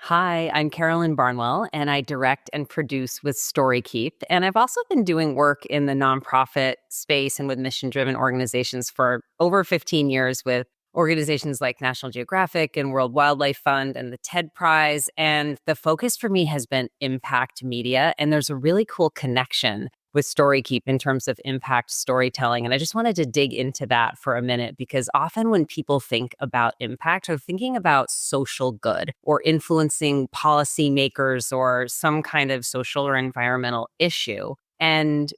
Hi, I'm Carolyn Barnwell, and I direct and produce with StoryKeep. And I've also been doing work in the nonprofit space and with mission-driven organizations for over 15 years with organizations like National Geographic and World Wildlife Fund and the TED Prize. And the focus for me has been impact media. And there's a really cool connection with StoryKeep in terms of impact storytelling. And I just wanted to dig into that for a minute because often when people think about impact, they're thinking about social good or influencing policymakers or some kind of social or environmental issue. And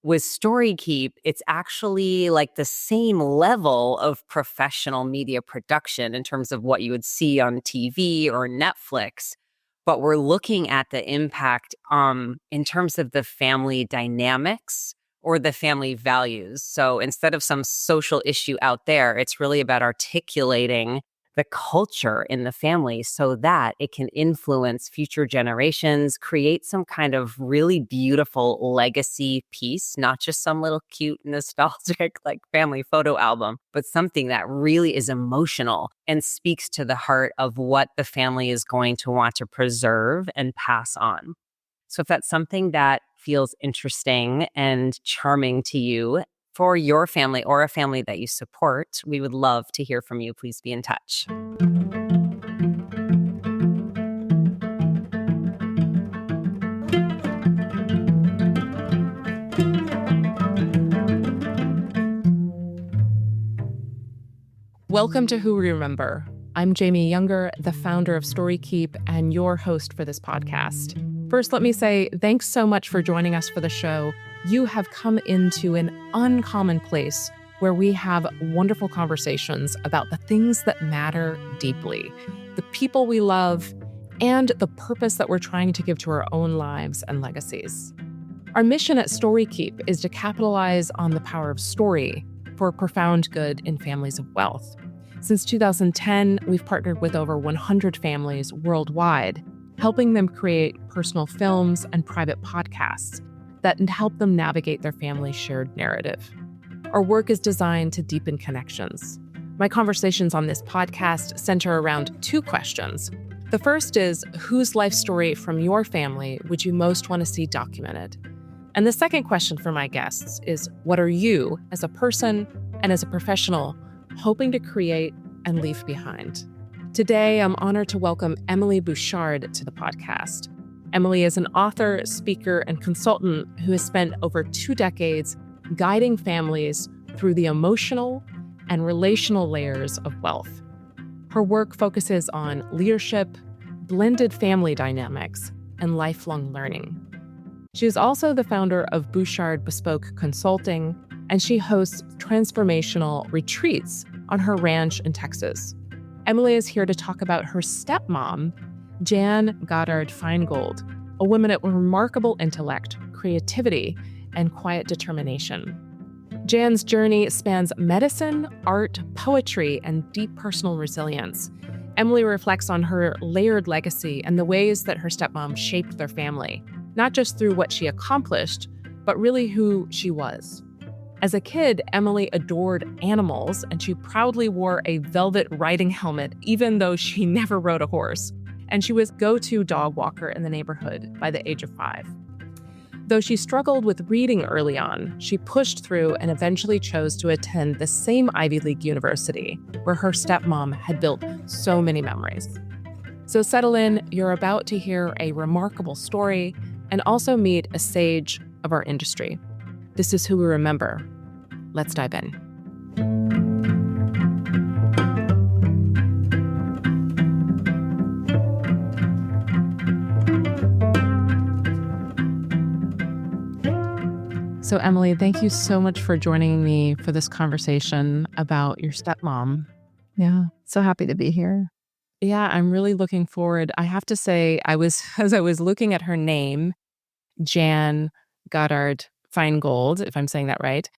with StoryKeep, it's actually like the same level of professional media production in terms of what you would see on TV or Netflix. But we're looking at the impact in terms of the family dynamics or the family values. So instead of some social issue out there, it's really about articulating the culture in the family so that it can influence future generations, create some kind of really beautiful legacy piece, not just some little cute nostalgic like family photo album, but something that really is emotional and speaks to the heart of what the family is going to want to preserve and pass on. So if that's something that feels interesting and charming to you, for your family or a family that you support, we would love to hear from you. Please be in touch. Welcome to Who We Remember. I'm Jamie Younger, the founder of StoryKeep and your host for this podcast. First, let me say thanks so much for joining us for the show. You have come into an uncommon place where we have wonderful conversations about the things that matter deeply, the people we love, and the purpose that we're trying to give to our own lives and legacies. Our mission at StoryKeep is to capitalize on the power of story for profound good in families of wealth. Since 2010, we've partnered with over 100 families worldwide, helping them create personal films and private podcasts that help them navigate their family's shared narrative. Our work is designed to deepen connections. My conversations on this podcast center around two questions. The first is, whose life story from your family would you most want to see documented? And the second question for my guests is, what are you, as a person and as a professional, hoping to create and leave behind? Today, I'm honored to welcome Emily Bouchard to the podcast. Emily is an author, speaker, and consultant who has spent over 2 decades guiding families through the emotional and relational layers of wealth. Her work focuses on leadership, blended family dynamics, and lifelong learning. She is also the founder of Bouchard Bespoke Consulting, and she hosts transformational retreats on her ranch in Texas. Emily is here to talk about her stepmom, Jan Goddard Feingold, a woman of remarkable intellect, creativity, and quiet determination. Jan's journey spans medicine, art, poetry, and deep personal resilience. Emily reflects on her layered legacy and the ways that her stepmom shaped their family, not just through what she accomplished, but really who she was. As a kid, Emily adored animals, and she proudly wore a velvet riding helmet, even though she never rode a horse. And she was go-to dog walker in the neighborhood by the age of 5. Though she struggled with reading early on, she pushed through and eventually chose to attend the same Ivy League university where her stepmom had built so many memories. So settle in, you're about to hear a remarkable story and also meet a sage of our industry. This is Who We Remember. Let's dive in. So Emily, thank you so much for joining me for this conversation about your stepmom. Yeah, so happy to be here. Yeah, I'm really looking forward. I have to say, as I was looking at her name, Jan Goddard Feingold, if I'm saying that right,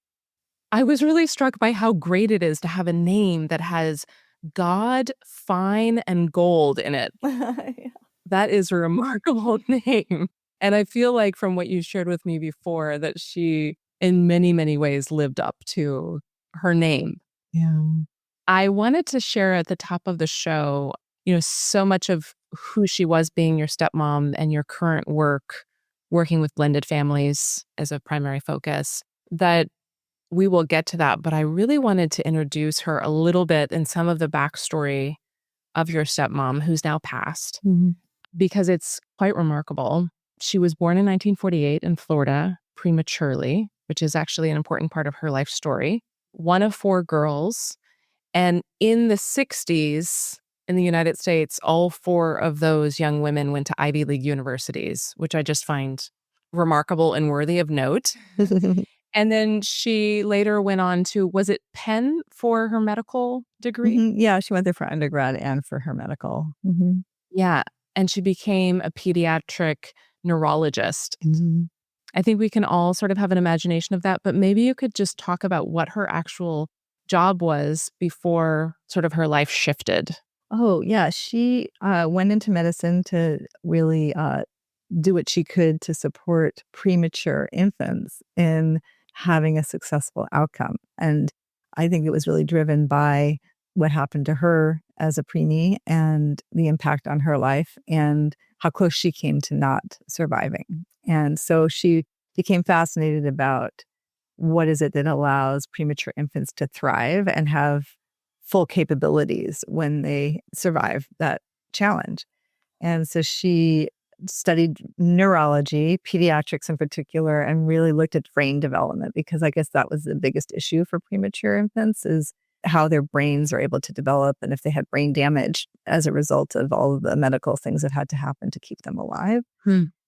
I was really struck by how great it is to have a name that has God, fine, and gold in it. Yeah. That is a remarkable name. And I feel like from what you shared with me before that she, in many, many ways, lived up to her name. Yeah. I wanted to share at the top of the show, so much of who she was being your stepmom and your current work, working with blended families as a primary focus, that we will get to that. But I really wanted to introduce her a little bit in some of the backstory of your stepmom, who's now passed, because it's quite remarkable. She was born in 1948 in Florida prematurely, which is actually an important part of her life story. One of 4 girls. And in the 60s in the United States, all 4 of those young women went to Ivy League universities, which I just find remarkable and worthy of note. And then she later went on to, was it Penn for her medical degree? Yeah, she went there for undergrad and for her medical. Yeah. And she became a pediatric neurologist. Mm-hmm. I think we can all sort of have an imagination of that, but maybe you could just talk about what her actual job was before sort of her life shifted. Oh, yeah. She went into medicine to really do what she could to support premature infants in having a successful outcome. And I think it was really driven by what happened to her as a preemie and the impact on her life and how close she came to not surviving. And so she became fascinated about what is it that allows premature infants to thrive and have full capabilities when they survive that challenge. And so she studied neurology, pediatrics in particular, and really looked at brain development, because I guess that was the biggest issue for premature infants, is how their brains are able to develop and if they had brain damage as a result of all of the medical things that had to happen to keep them alive.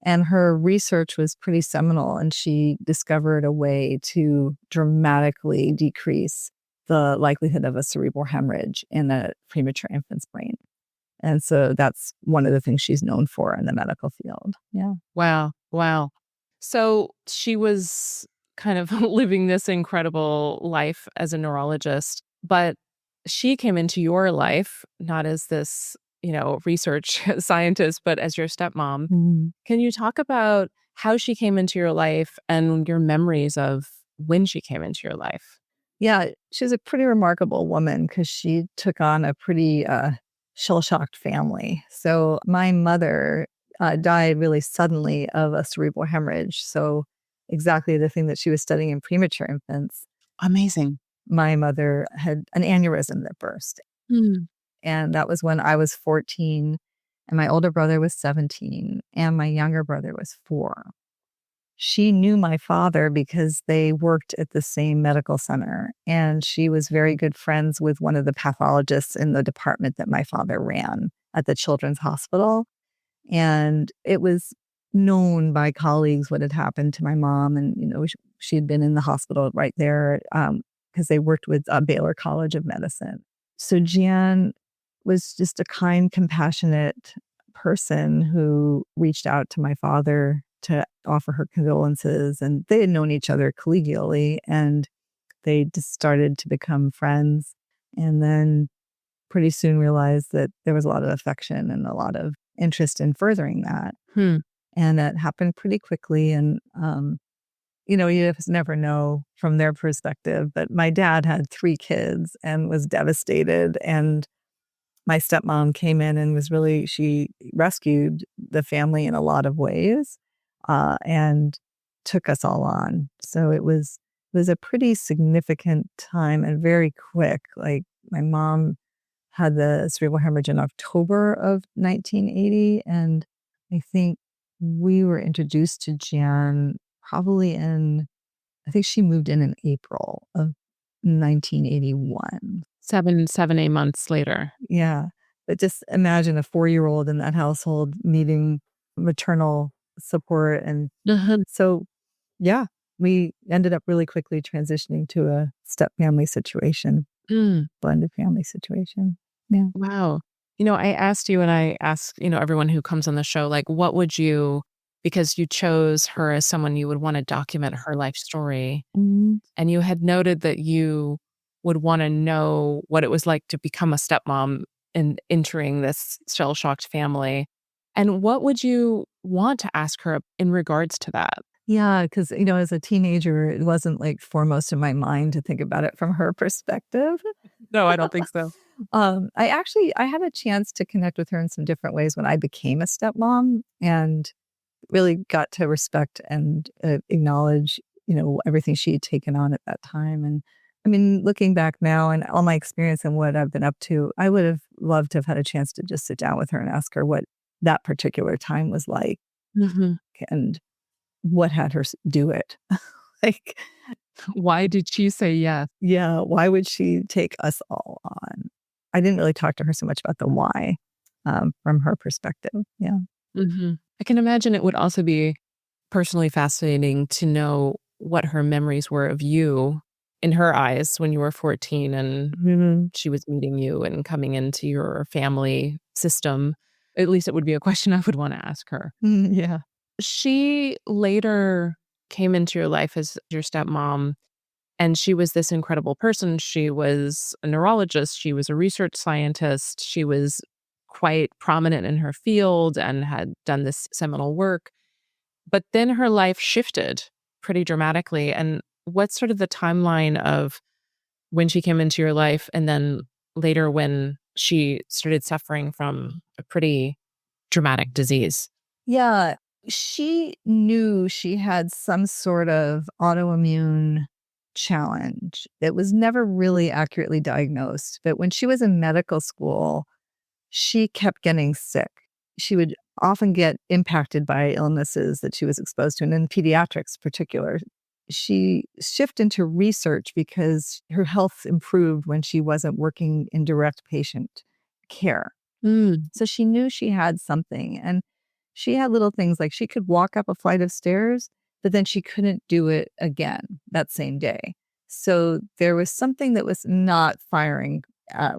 And her research was pretty seminal, and she discovered a way to dramatically decrease the likelihood of a cerebral hemorrhage in a premature infant's brain. And so that's one of the things she's known for in the medical field. Yeah. Wow. Wow. So she was kind of living this incredible life as a neurologist, but she came into your life not as this, research scientist, but as your stepmom. Can you talk about how she came into your life and your memories of when she came into your life? Yeah, she's a pretty remarkable woman because she took on a pretty shell-shocked family. So my mother died really suddenly of a cerebral hemorrhage. So exactly the thing that she was studying in premature infants. Amazing. My mother had an aneurysm that burst. And that was when I was 14 and my older brother was 17 and my younger brother was 4. She knew my father because they worked at the same medical center, and she was very good friends with one of the pathologists in the department that my father ran at the children's hospital. And it was known by colleagues what had happened to my mom. And, she had been in the hospital right there because they worked with Baylor College of Medicine. So Jan was just a kind, compassionate person who reached out to my father to offer her condolences. And they had known each other collegially, and they just started to become friends. And then pretty soon realized that there was a lot of affection and a lot of interest in furthering that. And that happened pretty quickly. And, you just never know from their perspective. But my dad had 3 kids and was devastated. And my stepmom came in and she rescued the family in a lot of ways. And took us all on. So it was a pretty significant time and very quick. Like my mom had the cerebral hemorrhage in October of 1980. And I think we were introduced to Jan probably I think she moved in April of 1981. 8 months later. Yeah. But just imagine a 4-year-old in that household needing maternal support. And so, yeah, we ended up really quickly transitioning to a step family situation, blended family situation. Yeah. Wow. I asked you, and I ask, everyone who comes on the show, like, what would you, because you chose her as someone you would want to document her life story. And you had noted that you would want to know what it was like to become a stepmom and entering this shell-shocked family. And what would you want to ask her in regards to that? Yeah, because, as a teenager, it wasn't like foremost in my mind to think about it from her perspective. No, I don't think so. I had a chance to connect with her in some different ways when I became a stepmom, and really got to respect and acknowledge, everything she had taken on at that time. And I mean, looking back now and all my experience and what I've been up to, I would have loved to have had a chance to just sit down with her and ask her what that particular time was like Hmm. and what had her do it. Like, Why did she say yes? yeah, why would she take us all on? I didn't really talk to her so much about the why from her perspective. Yeah. Hmm. I can imagine it would also be personally fascinating to know what her memories were of you in her eyes when you were 14 and Mhm. she was meeting you and coming into your family system. At least it would be a question I would want to ask her. Yeah. She later came into your life as your stepmom, and she was this incredible person. She was a neurologist, she was a research scientist, she was quite prominent in her field and had done this seminal work. But then her life shifted pretty dramatically. And what's sort of the timeline of when she came into your life and then later when she started suffering from a pretty dramatic disease? Yeah. She knew she had some sort of autoimmune challenge that was never really accurately diagnosed. But when she was in medical school, she kept getting sick. She would often get impacted by illnesses that she was exposed to, and in pediatrics particular. She shifted into research because her health improved when she wasn't working in direct patient care. Mm. So she knew she had something, and she had little things like she could walk up a flight of stairs, but then she couldn't do it again that same day. So there was something that was not firing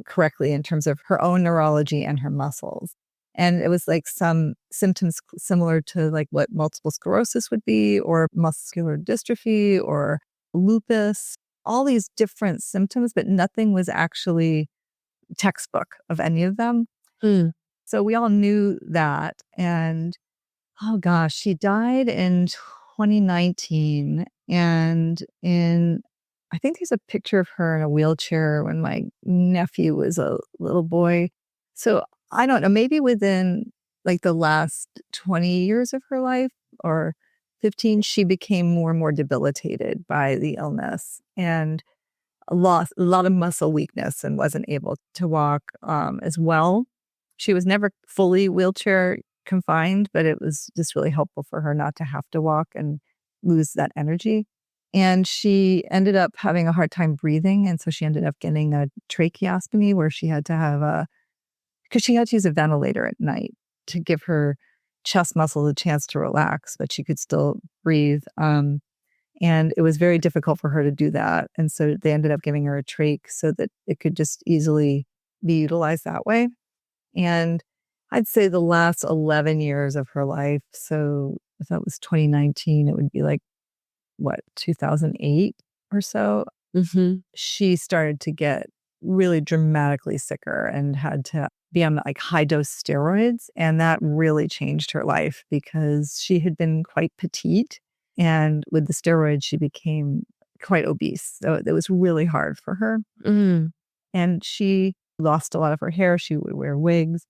correctly in terms of her own neurology and her muscles. And it was like some symptoms similar to like what multiple sclerosis would be, or muscular dystrophy, or lupus, all these different symptoms, but nothing was actually textbook of any of them. Mm. So we all knew that. And oh gosh, she died in 2019. And I think there's a picture of her in a wheelchair when my nephew was a little boy. So I don't know, maybe within like the last 20 years of her life or 15, she became more and more debilitated by the illness and lost a lot of muscle weakness and wasn't able to walk as well. She was never fully wheelchair confined, but it was just really helpful for her not to have to walk and lose that energy. And she ended up having a hard time breathing. And so she ended up getting a tracheostomy where she had to have because she had to use a ventilator at night to give her chest muscles a chance to relax, but she could still breathe. And it was very difficult for her to do that. And so they ended up giving her a trach so that it could just easily be utilized that way. And I'd say the last 11 years of her life, so if that was 2019, it would be like, what, 2008 or so, Hmm. she started to get really dramatically sicker and had to be on like high dose steroids. And that really changed her life because she had been quite petite. And with the steroids, she became quite obese. So it was really hard for her. Mm. And she lost a lot of her hair. She would wear wigs.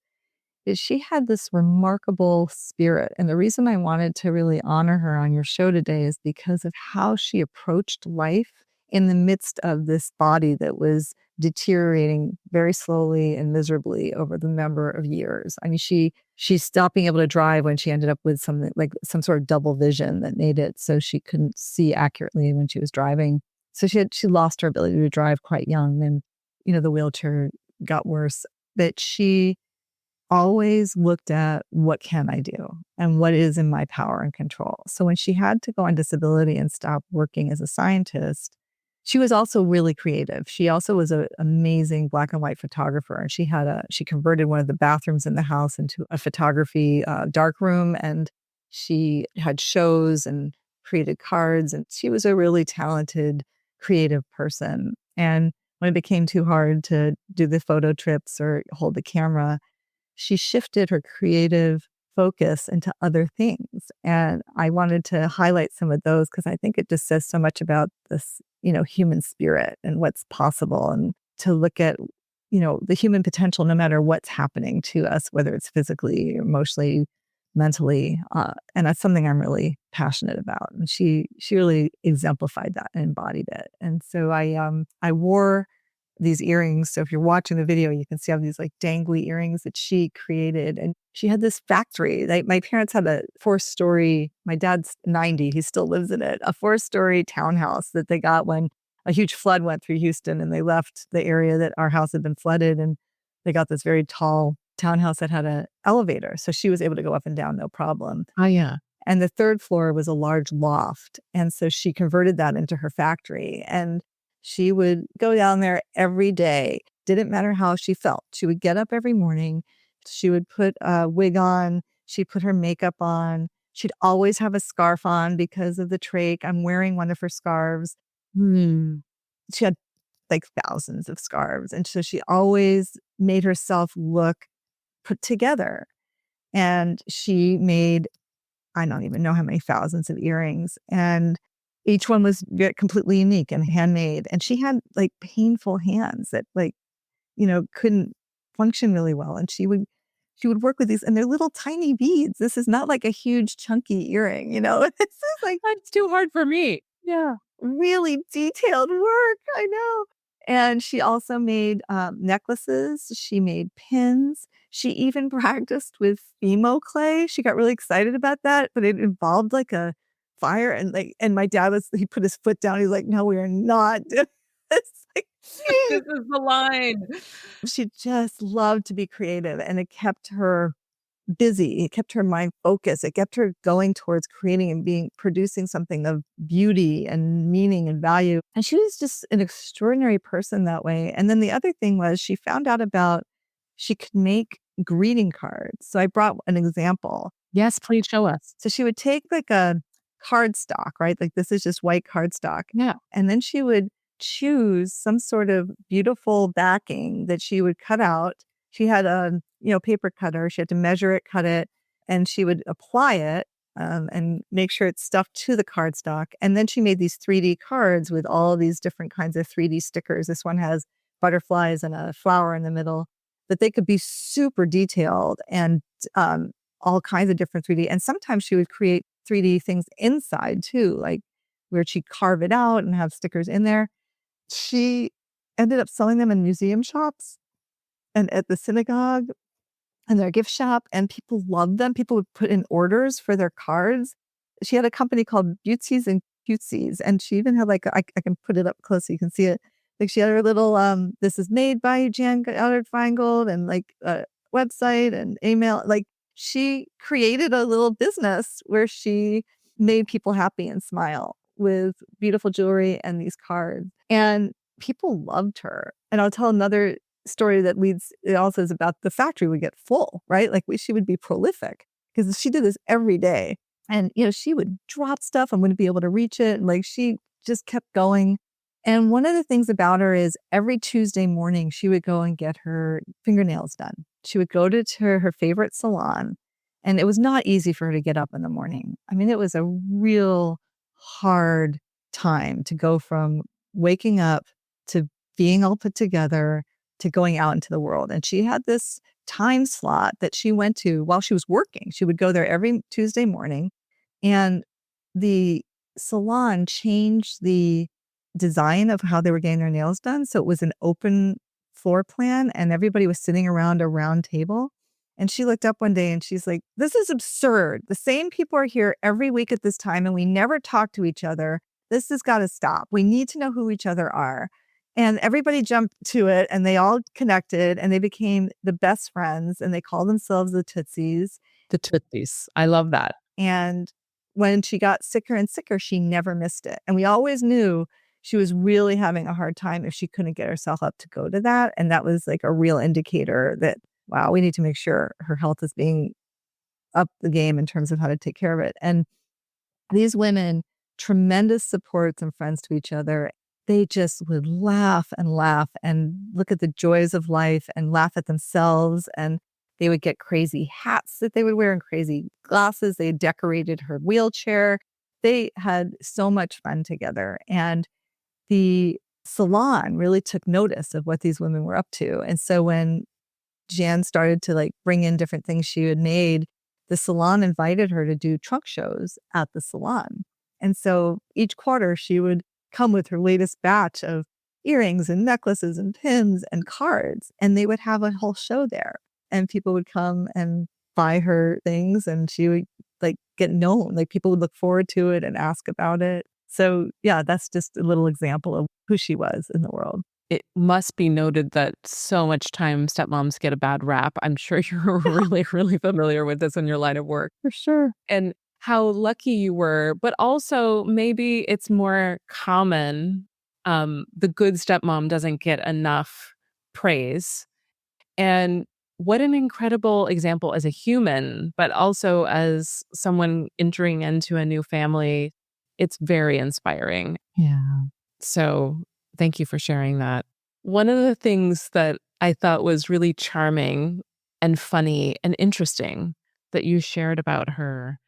Is she had this remarkable spirit. And the reason I wanted to really honor her on your show today is because of how she approached life in the midst of this body that was deteriorating very slowly and miserably over the number of years. I mean, she stopped being able to drive when she ended up with something like some sort of double vision that made it so she couldn't see accurately when she was driving. So she lost her ability to drive quite young, and the wheelchair got worse. But she always looked at what can I do and what is in my power and control. So when she had to go on disability and stop working as a scientist, she was also really creative. She also was an amazing black and white photographer, and she converted one of the bathrooms in the house into a photography dark room, and she had shows and created cards, and she was a really talented, creative person. And when it became too hard to do the photo trips or hold the camera, she shifted her creative focus into other things. And I wanted to highlight some of those because I think it just says so much about this, human spirit and what's possible. And to look at the human potential, no matter what's happening to us, whether it's physically, emotionally, mentally. And that's something I'm really passionate about. And she really exemplified that and embodied it. And so I wore these earrings. So if you're watching the video, you can see I have these like dangly earrings that she created. And she had this factory. My parents had a 4-story, my dad's 90, he still lives in it, a 4-story townhouse that they got when a huge flood went through Houston, and they left the area that our house had been flooded. And they got this very tall townhouse that had an elevator. So she was able to go up and down, no problem. Oh, yeah. And the 3rd floor was a large loft. And so she converted that into her factory. And she would go down there every day. Didn't matter how she felt. She would get up every morning. She would put a wig on. She'd put her makeup on. She'd always have a scarf on because of the trach. I'm wearing one of her scarves. She had like thousands of scarves. And so she always made herself look put together. And she made, I don't even know how many thousands of earrings. And each one was completely unique and handmade. And she had like painful hands that couldn't function really well. And she would work with these, and they're little tiny beads. This is not like a huge chunky earring, This is like, That's too hard for me. yeah, really detailed work. I know. And she also made necklaces. She made pins. She even practiced with Fimo clay. She got really excited about that, but it involved like a fire. And my dad he put his foot down. He's like, no, we are not doing this. Like, This is the line. she just loved to be creative, and it kept her busy. It kept her mind focused. It kept her going towards creating and producing something of beauty and meaning and value. And she was just an extraordinary person that way. And then the other thing was she found out she could make greeting cards. So I brought an example. Yes, please show us. So she would take like a cardstock, right? Like this is just white cardstock. Yeah. And then she would choose some sort of beautiful backing that she would cut out. She had a paper cutter. She had to measure it, cut it, and she would apply it and make sure it's stuck to the cardstock. And then she made these 3D cards with all these different kinds of 3D stickers. This one has butterflies and a flower in the middle, but they could be super detailed and all kinds of different 3D. And sometimes she would create 3D things inside too, like where she'd carve it out and have stickers in there. She ended up selling them in museum shops and at the synagogue and their gift shop, and people loved them. People would put in orders for their cards. She had a company called Beautsies and Cutesies, and she even had I can put it up close so you can see it. Like she had her little, this is made by Goddard Feingold, and like a website and email. Like she created a little business where she made people happy and smile with beautiful jewelry and these cards. And people loved her. And I'll tell another story that it also is about the factory would get full, right? Like she would be prolific because she did this every day. And, she would drop stuff and wouldn't be able to reach it. And like she just kept going. And one of the things about her is every Tuesday morning, she would go and get her fingernails done. She would go to her favorite salon. And it was not easy for her to get up in the morning. I mean, it was a real hard time to go from waking up to being all put together to going out into the world. And she had this time slot that she went to while she was working. She would go there every Tuesday morning. And the salon changed the design of how they were getting their nails done. So it was an open floor plan and everybody was sitting around a round table. And she looked up one day and she's like, this is absurd. The same people are here every week at this time and we never talk to each other. This has got to stop. We need to know who each other are. And everybody jumped to it and they all connected and they became the best friends and they called themselves the Tootsies. The Tootsies. I love that. And when she got sicker and sicker, she never missed it. And we always knew she was really having a hard time if she couldn't get herself up to go to that. And that was like a real indicator that, wow, we need to make sure her health is being up the game in terms of how to take care of it. And these women, tremendous supports and friends to each other. They just would laugh and look at the joys of life and laugh at themselves. And they would get crazy hats that they would wear and crazy glasses. They decorated her wheelchair. They had so much fun together. And the salon really took notice of what these women were up to. And so when Jan started to like bring in different things she had made, the salon invited her to do trunk shows at the salon. And so each quarter she would come with her latest batch of earrings and necklaces and pins and cards, and they would have a whole show there. And people would come and buy her things, and she would like get known. Like people would look forward to it and ask about it. So yeah, that's just a little example of who she was in the world. It must be noted that so much time stepmoms get a bad rap. I'm sure you're really, really familiar with this in your line of work. For sure. And how lucky you were, but also maybe it's more common. The good stepmom doesn't get enough praise. And what an incredible example as a human, but also as someone entering into a new family. It's very inspiring. Yeah. So thank you for sharing that. One of the things that I thought was really charming and funny and interesting that you shared about her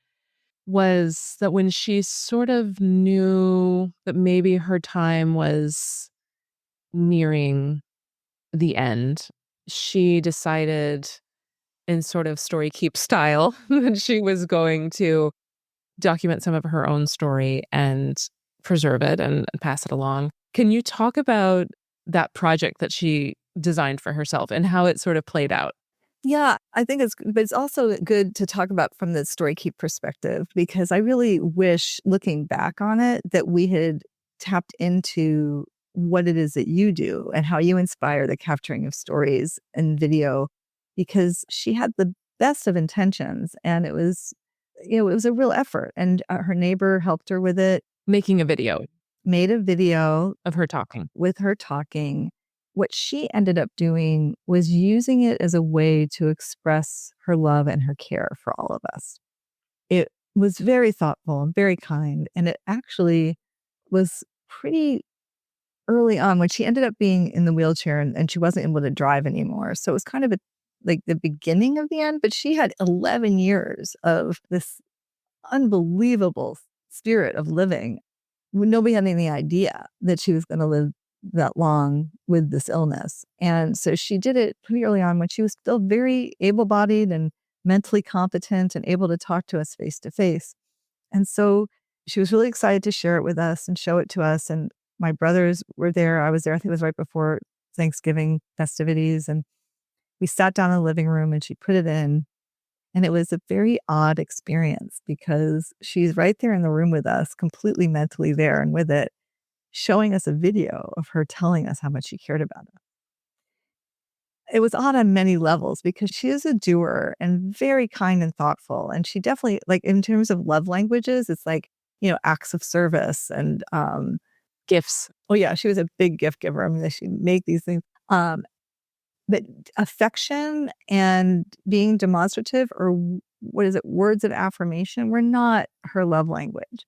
was that when she sort of knew that maybe her time was nearing the end, she decided in sort of story keep style that she was going to document some of her own story and preserve it and pass it along. Can you talk about that project that she designed for herself and how it sort of played out? Yeah, I think but it's also good to talk about from the story keep perspective, because I really wish, looking back on it, that we had tapped into what it is that you do and how you inspire the capturing of stories and video, because she had the best of intentions, and it was a real effort. And her neighbor helped her with it. Making a video. Made a video of her talking. With her talking. What she ended up doing was using it as a way to express her love and her care for all of us. It was very thoughtful and very kind. And it actually was pretty early on when she ended up being in the wheelchair and she wasn't able to drive anymore. So it was kind of like the beginning of the end, but she had 11 years of this unbelievable spirit of living. Nobody had any idea that she was going to live that long with this illness. And so she did it pretty early on when she was still very able-bodied and mentally competent and able to talk to us face to face. And so she was really excited to share it with us and show it to us. And my brothers were there. I was there. I think it was right before Thanksgiving festivities. And we sat down in the living room and she put it in. And it was a very odd experience because she's right there in the room with us, completely mentally there and with it, showing us a video of her telling us how much she cared about us. It was odd on many levels because she is a doer and very kind and thoughtful. And she definitely, like in terms of love languages, it's like, acts of service and gifts. Oh yeah, she was a big gift giver. I mean, she'd make these things. But affection and being demonstrative, or words of affirmation, were not her love language.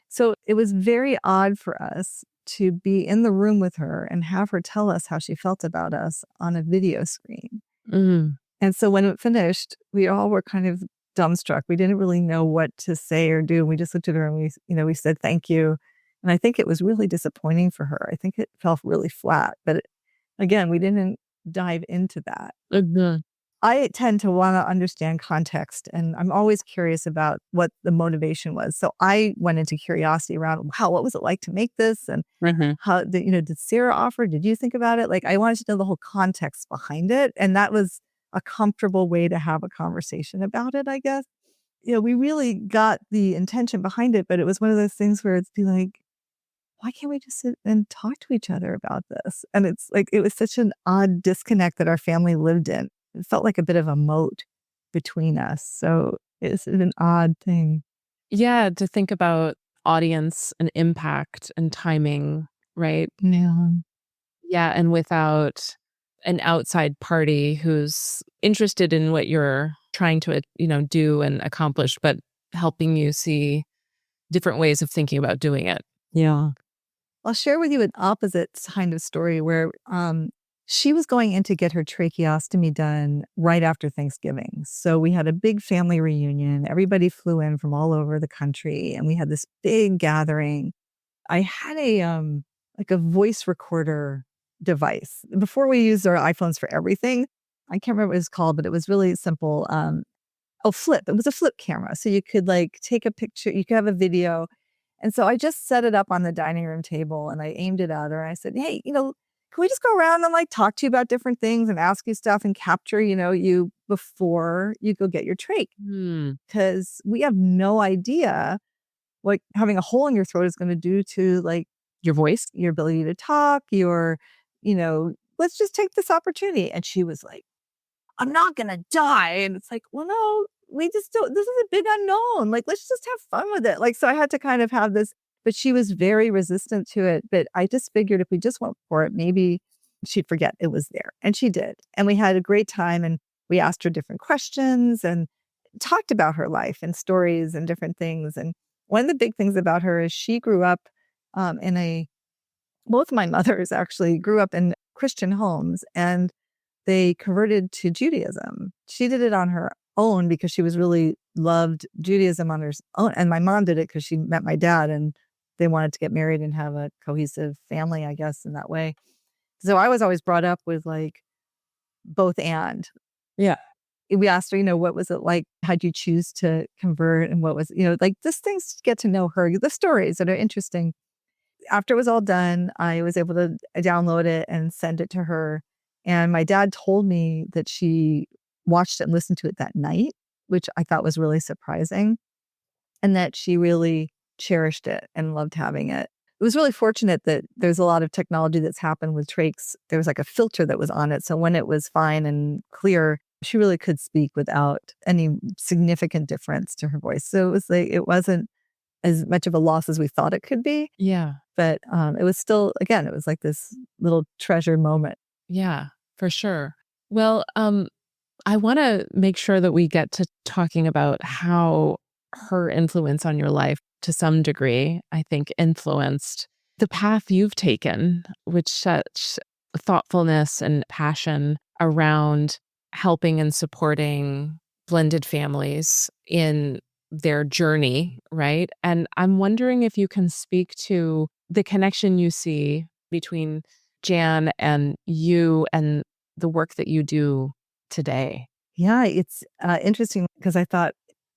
So it was very odd for us to be in the room with her and have her tell us how she felt about us on a video screen. Mm-hmm. And so when it finished, we all were kind of dumbstruck. We didn't really know what to say or do. We just looked at her and we said thank you. And I think it was really disappointing for her. I think it felt really flat. But again, we didn't dive into that. Mm-hmm. I tend to want to understand context, and I'm always curious about what the motivation was. So I went into curiosity around, wow, what was it like to make this? And how, did Sarah offer? Did you think about it? Like, I wanted to know the whole context behind it. And that was a comfortable way to have a conversation about it, I guess. We really got the intention behind it, but it was one of those things where it's be like, why can't we just sit and talk to each other about this? And it's like, it was such an odd disconnect that our family lived in. It felt like a bit of a moat between us. So it's an odd thing. Yeah, to think about audience and impact and timing, right? Yeah. Yeah, and without an outside party who's interested in what you're trying to, do and accomplish, but helping you see different ways of thinking about doing it. Yeah. I'll share with you an opposite kind of story where she was going in to get her tracheostomy done right after Thanksgiving. So we had a big family reunion. Everybody flew in from all over the country and we had this big gathering. I had a like a voice recorder device. Before we used our iPhones for everything, I can't remember what it was called, but it was really simple. Flip. It was a flip camera. So you could like take a picture, you could have a video. And so I just set it up on the dining room table and I aimed it at her. I said, hey, can we just go around and like talk to you about different things and ask you stuff and capture, you before you go get your trach? Because we have no idea what having a hole in your throat is going to do to like Your voice? your ability to talk, let's just take this opportunity. And she was like, I'm not going to die. And it's like, well, no, we just don't, this is a big unknown. Like, let's just have fun with it. Like, so I had to kind of have this, but she was very resistant to it. But I just figured if we just went for it, maybe she'd forget it was there. And she did. And we had a great time and we asked her different questions and talked about her life and stories and different things. And one of the big things about her is she grew up both my mothers actually grew up in Christian homes and they converted to Judaism. She did it on her own because she was really loved Judaism on her own. And my mom did it because she met my dad and they wanted to get married and have a cohesive family, I guess, in that way. So I was always brought up with like both and. Yeah. We asked her, what was it like? How'd you choose to convert? And what was, like just things to get to know her, the stories that are interesting. After it was all done, I was able to download it and send it to her. And my dad told me that she watched it and listened to it that night, which I thought was really surprising, and that she really cherished it and loved having it. It was really fortunate that there's a lot of technology that's happened with trachs. There was like a filter that was on it. So when it was fine and clear, she really could speak without any significant difference to her voice. So it was like, it wasn't as much of a loss as we thought it could be. Yeah. But it was still, again, it was like this little treasure moment. Yeah, for sure. Well, I want to make sure that we get to talking about how her influence on your life to some degree, I think, influenced the path you've taken with such thoughtfulness and passion around helping and supporting blended families in their journey, right? And I'm wondering if you can speak to the connection you see between Jan and you and the work that you do today. Yeah, it's interesting because I thought,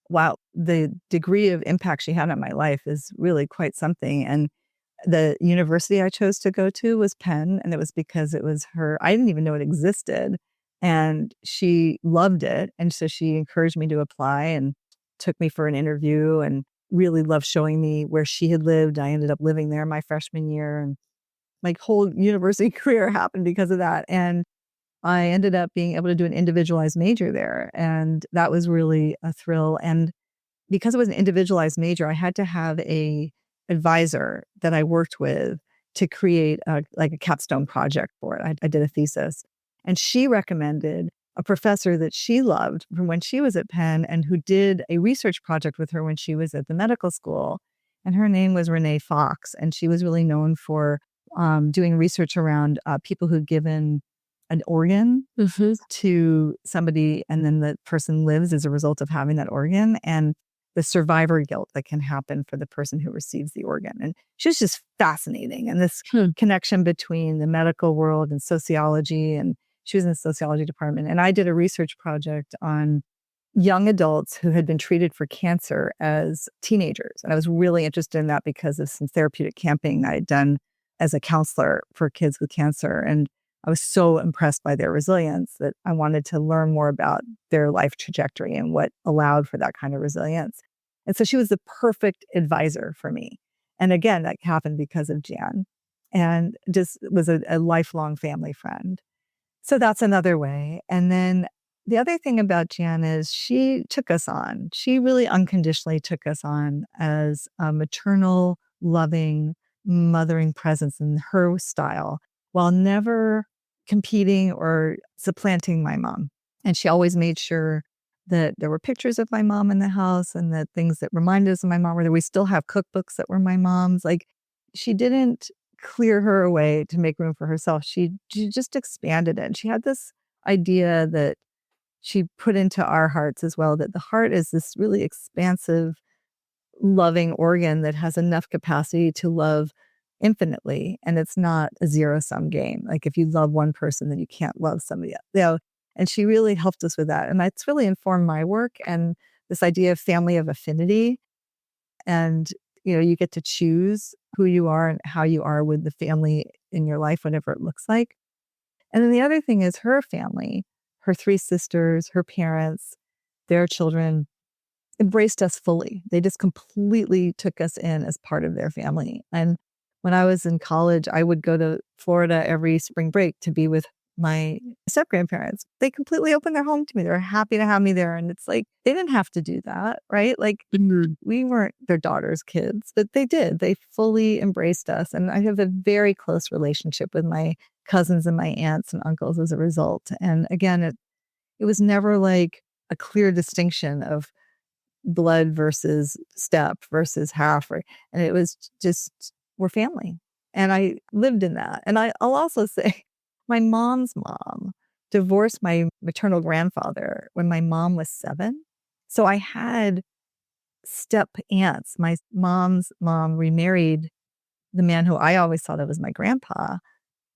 wow, the degree of impact she had on my life is really quite something. And the university I chose to go to was Penn, and it was because it was her. I didn't even know it existed, and she loved it. And so she encouraged me to apply and took me for an interview and really loved showing me where she had lived. I ended up living there my freshman year, and my whole university career happened because of that. And I ended up being able to do an individualized major there. And that was really a thrill. And because it was an individualized major, I had to have a advisor that I worked with to create a capstone project for it. I did a thesis. And she recommended a professor that she loved from when she was at Penn and who did a research project with her when she was at the medical school. And her name was Renee Fox. And she was really known for doing research around people who'd given an organ to somebody and then the person lives as a result of having that organ and the survivor guilt that can happen for the person who receives the organ. And she was just fascinating. And this connection between the medical world and sociology, and she was in the sociology department. And I did a research project on young adults who had been treated for cancer as teenagers. And I was really interested in that because of some therapeutic camping I had done as a counselor for kids with cancer. And I was so impressed by their resilience that I wanted to learn more about their life trajectory and what allowed for that kind of resilience. And so she was the perfect advisor for me. And again, that happened because of Jan and just was a lifelong family friend. So that's another way. And then the other thing about Jan is she took us on. She really unconditionally took us on as a maternal, loving, mothering presence in her style, while never competing or supplanting my mom. And she always made sure that there were pictures of my mom in the house and that things that reminded us of my mom, or that we still have cookbooks that were my mom's. Like, she didn't clear her away to make room for herself. She just expanded it. And she had this idea that she put into our hearts as well, that the heart is this really expansive, loving organ that has enough capacity to love infinitely, and it's not a zero-sum game. Like if you love one person, then you can't love somebody else. And she really helped us with that. And that's really informed my work and this idea of family of affinity. And, you get to choose who you are and how you are with the family in your life, whatever it looks like. And then the other thing is her family, her three sisters, her parents, their children embraced us fully. They just completely took us in as part of their family. And when I was in college, I would go to Florida every spring break to be with my step grandparents. They completely opened their home to me. They were happy to have me there. And it's like, they didn't have to do that, right? Like we weren't their daughter's kids, but they did. They fully embraced us. And I have a very close relationship with my cousins and my aunts and uncles as a result. And again, it was never like a clear distinction of blood versus step versus half, and it was just, we're family. And I lived in that. And I'll also say my mom's mom divorced my maternal grandfather when my mom was 7. So I had step aunts. My mom's mom remarried the man who I always thought of as my grandpa,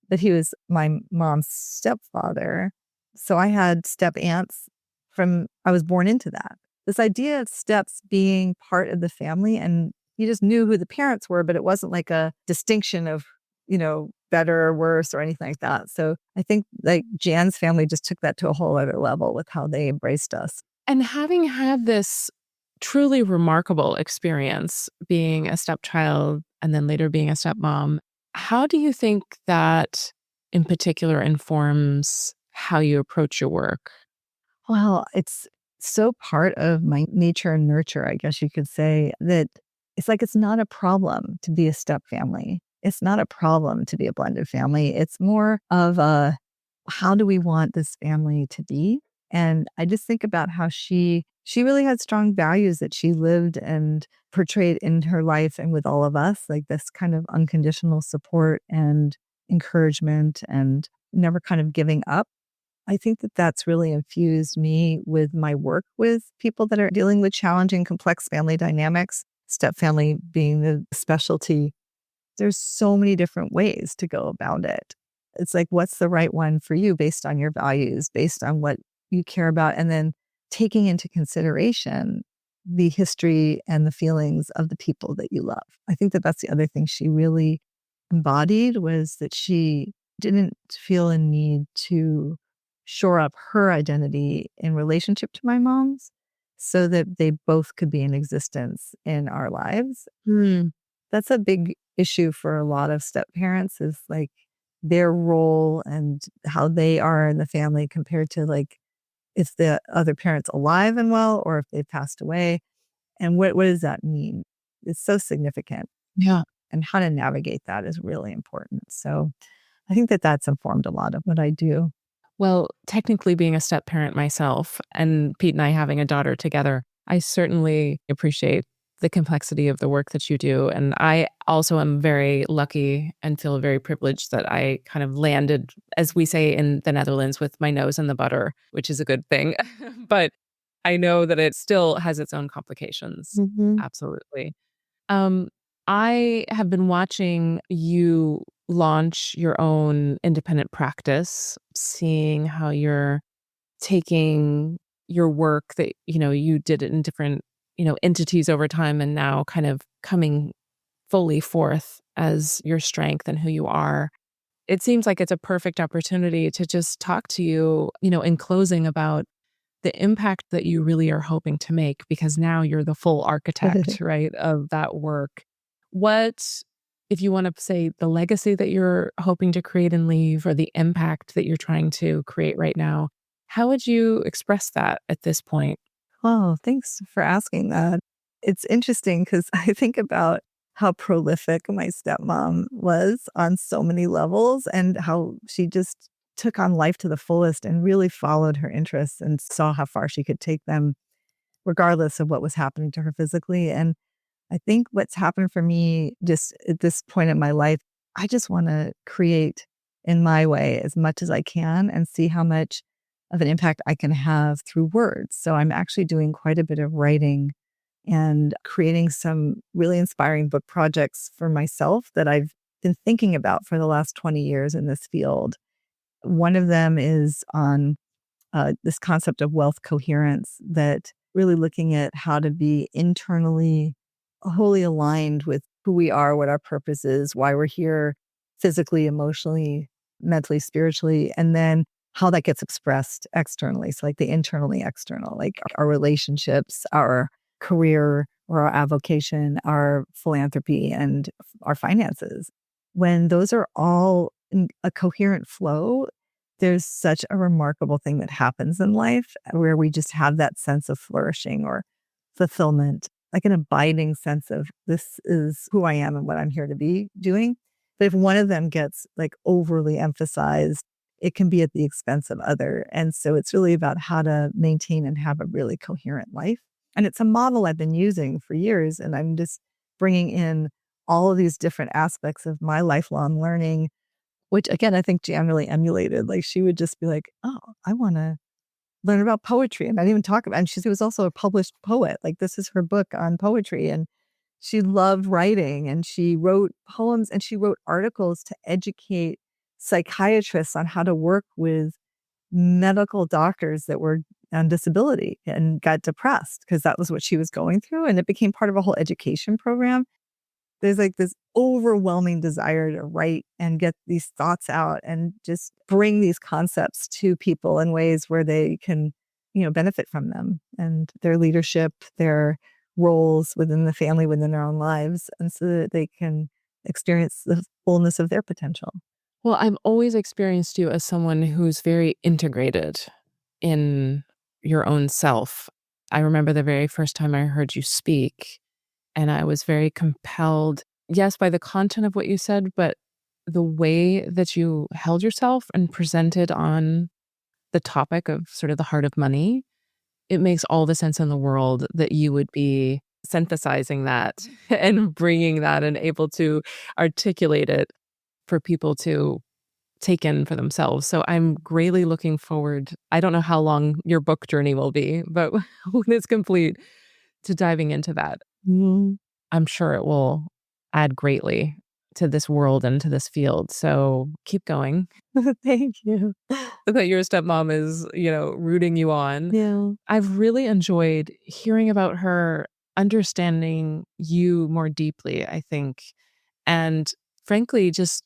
but he was my mom's stepfather. So I had step aunts I was born into that. This idea of steps being part of the family, and you just knew who the parents were, but it wasn't like a distinction of, better or worse or anything like that. So I think like Jan's family just took that to a whole other level with how they embraced us. And having had this truly remarkable experience being a stepchild and then later being a stepmom, how do you think that in particular informs how you approach your work? Well, it's so part of my nature and nurture, I guess you could say, that it's like it's not a problem to be a step family. It's not a problem to be a blended family. It's more of how do we want this family to be? And I just think about how she really had strong values that she lived and portrayed in her life and with all of us, like this kind of unconditional support and encouragement and never kind of giving up. I think that that's really infused me with my work with people that are dealing with challenging, complex family dynamics, step family being the specialty. There's so many different ways to go about it. It's like, what's the right one for you based on your values, based on what you care about, and then taking into consideration the history and the feelings of the people that you love. I think that that's the other thing she really embodied, was that she didn't feel a need to shore up her identity in relationship to my mom's so that they both could be in existence in our lives. That's a big issue for a lot of step parents, is like their role and how they are in the family compared to like if the other parent's alive and well or if they've passed away. And what does that mean? It's so significant. Yeah. And how to navigate that is really important. So I think that that's informed a lot of what I do. Well, technically being a step parent myself and Pete and I having a daughter together, I certainly appreciate the complexity of the work that you do. And I also am very lucky and feel very privileged that I kind of landed, as we say in the Netherlands, with my nose in the butter, which is a good thing. But I know that it still has its own complications. Absolutely. I have been watching you launch your own independent practice, seeing how you're taking your work that, you did it in different, entities over time and now kind of coming fully forth as your strength and who you are. It seems like it's a perfect opportunity to just talk to you, in closing about the impact that you really are hoping to make, because now you're the full architect, right, of that work. What, if you want to say the legacy that you're hoping to create and leave, or the impact that you're trying to create right now, how would you express that at this point? Oh, thanks for asking that. It's interesting because I think about how prolific my stepmom was on so many levels and how she just took on life to the fullest and really followed her interests and saw how far she could take them, regardless of what was happening to her physically. And I think what's happened for me just at this point in my life, I just want to create in my way as much as I can and see how much of an impact I can have through words. So I'm actually doing quite a bit of writing and creating some really inspiring book projects for myself that I've been thinking about for the last 20 years in this field. One of them is on this concept of wealth coherence, that really looking at how to be internally wholly aligned with who we are, what our purpose is, why we're here physically, emotionally, mentally, spiritually, and then how that gets expressed externally. So like the internally external, like our relationships, our career or our avocation, our philanthropy, and our finances. When those are all in a coherent flow, there's such a remarkable thing that happens in life where we just have that sense of flourishing or fulfillment, like an abiding sense of this is who I am and what I'm here to be doing. But if one of them gets like overly emphasized, it can be at the expense of other. And so it's really about how to maintain and have a really coherent life. And it's a model I've been using for years. And I'm just bringing in all of these different aspects of my lifelong learning, which again, I think Jan really emulated. Like she would just be like, oh, I want to learn about poetry. And I didn't even talk about, and she was also a published poet. Like this is her book on poetry. And she loved writing and she wrote poems and she wrote articles to educate psychiatrists on how to work with medical doctors that were on disability and got depressed because that was what she was going through. And it became part of a whole education program. There's like this overwhelming desire to write and get these thoughts out and just bring these concepts to people in ways where they can, benefit from them and their leadership, their roles within the family, within their own lives, and so that they can experience the fullness of their potential. Well, I've always experienced you as someone who's very integrated in your own self. I remember the very first time I heard you speak, and I was very compelled, yes, by the content of what you said, but the way that you held yourself and presented on the topic of sort of the heart of money. It makes all the sense in the world that you would be synthesizing that and bringing that and able to articulate it for people to take in for themselves. So I'm greatly looking forward. I don't know how long your book journey will be, but when it's complete, to diving into that. I'm sure it will add greatly to this world and to this field. So keep going. Thank you. That your stepmom is, rooting you on. Yeah. I've really enjoyed hearing about her, understanding you more deeply, I think, and frankly, just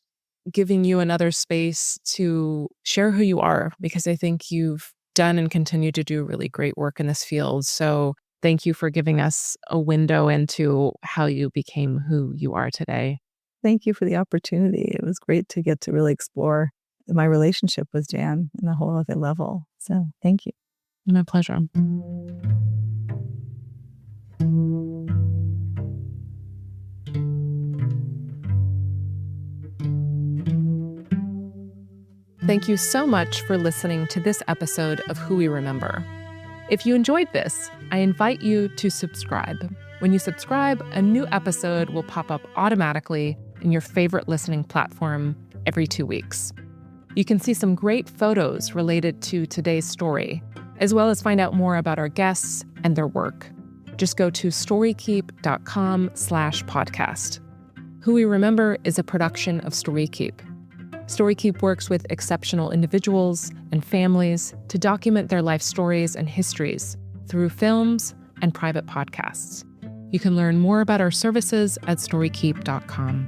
giving you another space to share who you are, because I think you've done and continue to do really great work in this field. So thank you for giving us a window into how you became who you are today. Thank you for the opportunity. It was great to get to really explore my relationship with Jan on a whole other level. So thank you. My pleasure. Thank you so much for listening to this episode of Who We Remember. If you enjoyed this, I invite you to subscribe. When you subscribe, a new episode will pop up automatically in your favorite listening platform every 2 weeks. You can see some great photos related to today's story, as well as find out more about our guests and their work. Just go to storykeep.com/podcast. Who We Remember is a production of StoryKeep. StoryKeep works with exceptional individuals and families to document their life stories and histories through films and private podcasts. You can learn more about our services at storykeep.com.